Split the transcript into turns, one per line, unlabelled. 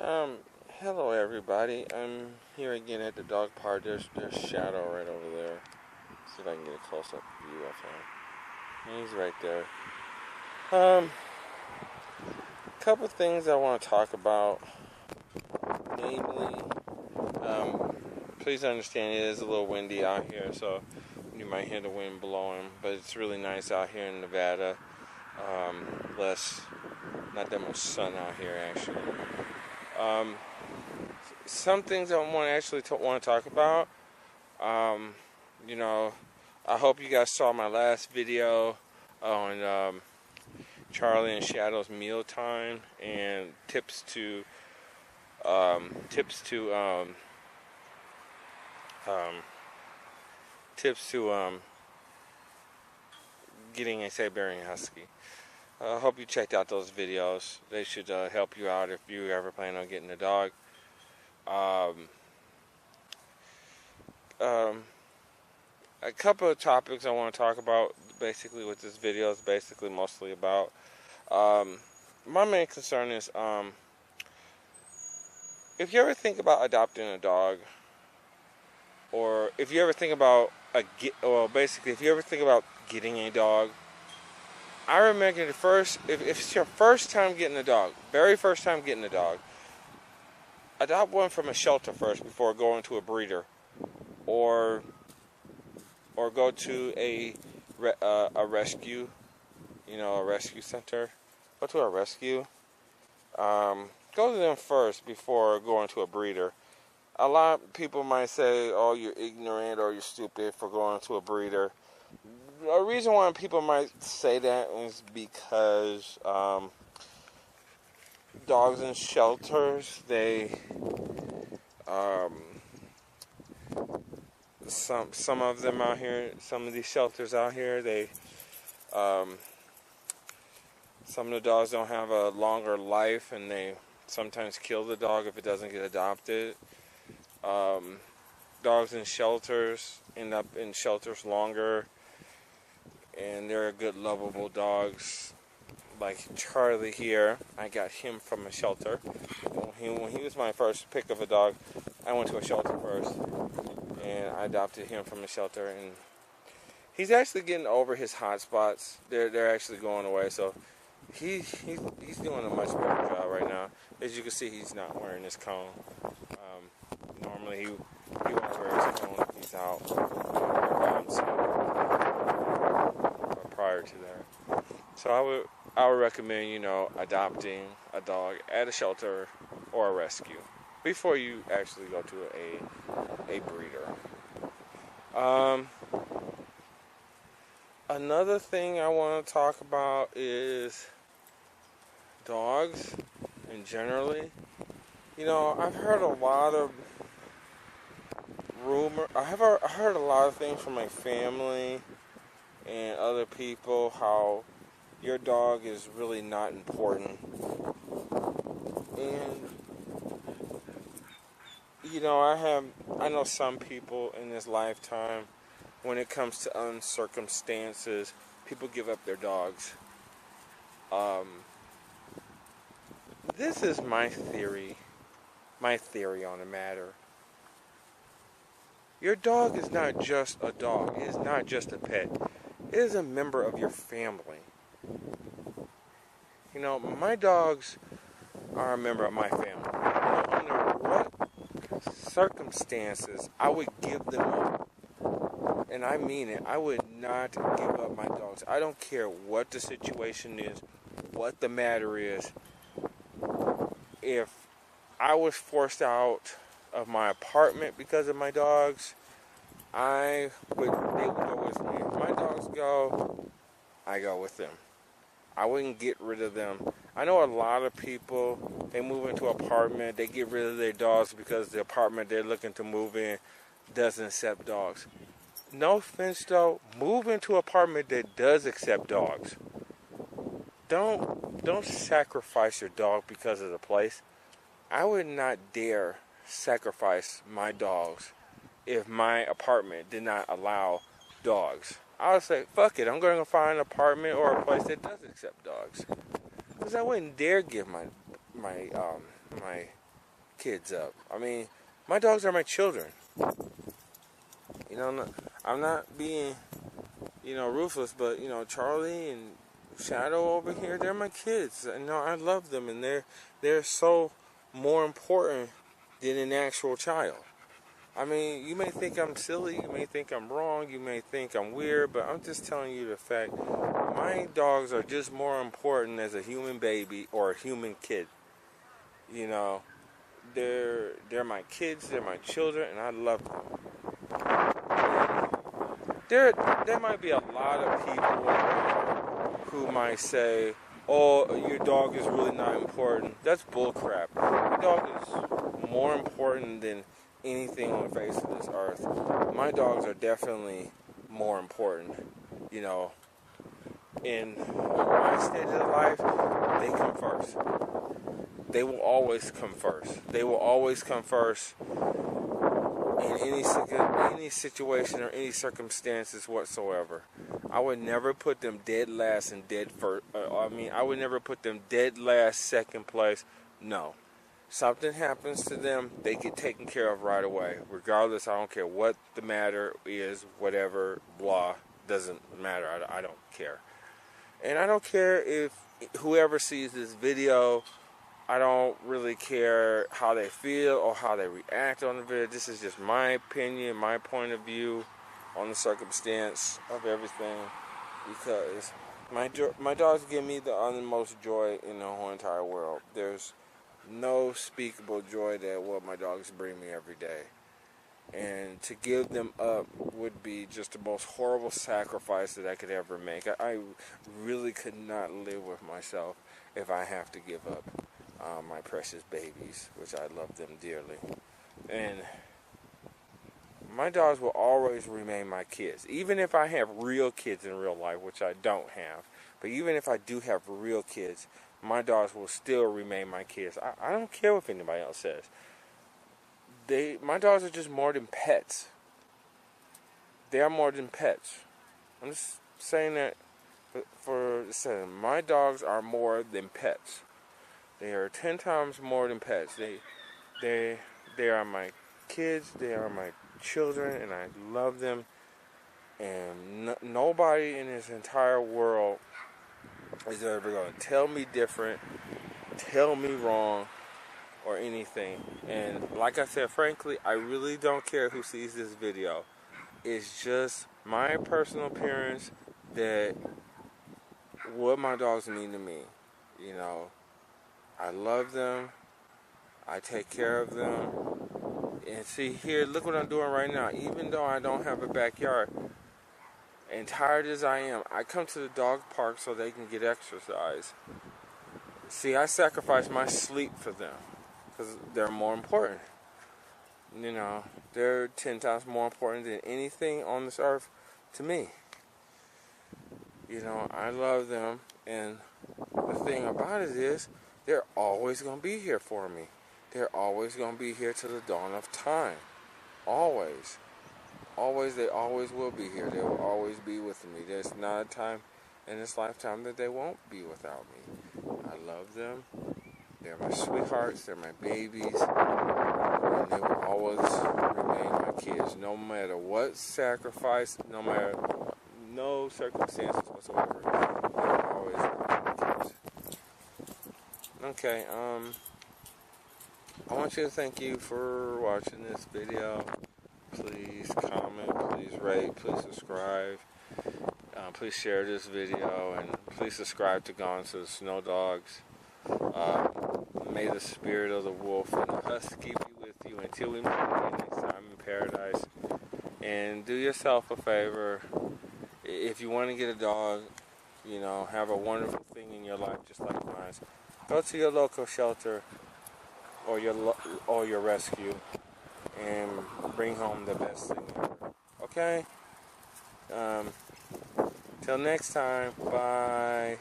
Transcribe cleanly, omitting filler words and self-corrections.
Um, Hello everybody. I'm here again at the dog park. There's Shadow right over there. See if I can get a close-up view of him. He's right there. Couple things I want to talk about. Namely, please understand it is a little windy out here, so you might hear the wind blowing. But it's really nice out here in Nevada. Not that much sun out here actually. Some things I want to talk about. Um, you know, I hope you guys saw my last video on Charlie and Shadow's mealtime and tips to um, tips to um, um, tips to getting a Siberian Husky. I hope you checked out those videos. They should help you out if you ever plan on getting a dog. Um, um, a couple of topics I want to talk about basically what this video is basically mostly about. My main concern is if you ever think about adopting a dog, or if you ever think about if you ever think about getting a dog, I remember if it's your first time getting a dog, very first time getting a dog, adopt one from a shelter first before going to a breeder, or go to a rescue, a rescue center. Go to a rescue. Go to them first before going to a breeder. A lot of people might say, "Oh, you're ignorant or you're stupid for going to a breeder." The reason why people might say that is because dogs in shelters, some of them out here, some of these shelters out here, some of the dogs don't have a longer life, and they sometimes kill the dog if it doesn't get adopted. Dogs in shelters end up in shelters longer, and they're good, lovable dogs. Like Charlie here, I got him from a shelter. When he was my first pick of a dog, I went to a shelter first, and I adopted him from a shelter. And he's actually getting over his hot spots. They're actually going away. So he's doing a much better job right now. As you can see, he's not wearing his cone. Normally he won't wear his cone if he's out by himself. But prior to that, so I would recommend adopting a dog at a shelter or a rescue before you actually go to a breeder. Another thing I want to talk about is dogs, and generally, I've heard a lot of I heard a lot of things from my family and other people how your dog is really not important. And I know some people in this lifetime, when it comes to circumstances, people give up their dogs. This is my theory on the matter. Your dog is not just a dog. It is not just a pet. It is a member of your family. My dogs are a member of my family. Under what circumstances I would give them up. And I mean it. I would not give up my dogs. I don't care what the situation is, what the matter is. If I was forced out of my apartment because of my dogs, they would go with me. If my dogs go, I go with them. I wouldn't get rid of them. I know a lot of people, they move into an apartment, they get rid of their dogs because the apartment they're looking to move in doesn't accept dogs. No offense though, move into an apartment that does accept dogs. Don't sacrifice your dog because of the place. I would not dare sacrifice my dogs if my apartment did not allow dogs. I would say, fuck it, I'm going to find an apartment or a place that does accept dogs. Because I wouldn't dare give my kids up. I mean, my dogs are my children. You know, I'm not being, ruthless, but, Charlie and Shadow over here, they're my kids. I love them, and they're so more important than an actual child. I mean, you may think I'm silly, you may think I'm wrong, you may think I'm weird, but I'm just telling you the fact. My dogs are just more important as a human baby or a human kid. They're my kids, they're my children, and I love them. There might be a lot of people who might say, "Oh, your dog is really not important." That's bullcrap. Your dog is more important than anything on the face of this earth. My dogs are definitely more important. In my stage of life, they come first. They will always come first. They will always come first in any situation or any circumstances whatsoever. I would never put them dead last and dead first. I would never put them dead last, second place. No. Something happens to them, they get taken care of right away. Regardless, I don't care what the matter is, whatever, blah, doesn't matter. I don't care. And I don't care if whoever sees this video, I don't really care how they feel or how they react on the video. This is just my opinion, my point of view on the circumstance of everything. Because my dogs give me the utmost joy in the whole entire world. There's no speakable joy that what my dogs bring me every day. And to give them up would be just the most horrible sacrifice that I could ever make. I really could not live with myself if I have to give up my precious babies, which I love them dearly. And my dogs will always remain my kids. Even if I have real kids in real life, which I don't have. But even if I do have real kids, my dogs will still remain my kids. I don't care what anybody else says. My dogs are just more than pets. They are more than pets. I'm just saying that for saying my dogs are more than pets. They are 10 times more than pets. They are my kids. They are my children, and I love them. And nobody in this entire world is ever going to tell me different, tell me wrong, or anything. And like I said, frankly, I really don't care who sees this video. It's just my personal appearance that what my dogs mean to me. I love them. I take care of them. And see here, look what I'm doing right now. Even though I don't have a backyard, and tired as I am, I come to the dog park so they can get exercise. See, I sacrifice my sleep for them because they're more important. They're 10 times more important than anything on this earth to me. I love them, and the thing about it is, they're always going to be here for me. They're always going to be here till the dawn of time. Always. Always, they always will be here. They will always be with me. There's not a time in this lifetime that they won't be without me. I love them. They're my sweethearts. They're my babies. And they will always remain my kids. No matter what sacrifice, no circumstances whatsoever. They will always remain my kids. Okay, I want you to thank you for watching this video. Please comment, please rate, please subscribe. Please share this video, and please subscribe to Gone to the Snow Dogs. May the spirit of the wolf and the husky be with you until we meet again next time in paradise. And do yourself a favor. If you want to get a dog, have a wonderful thing in your life just like mine. Go to your local shelter or your rescue and bring home the best thing ever. Okay? Till next time. Bye.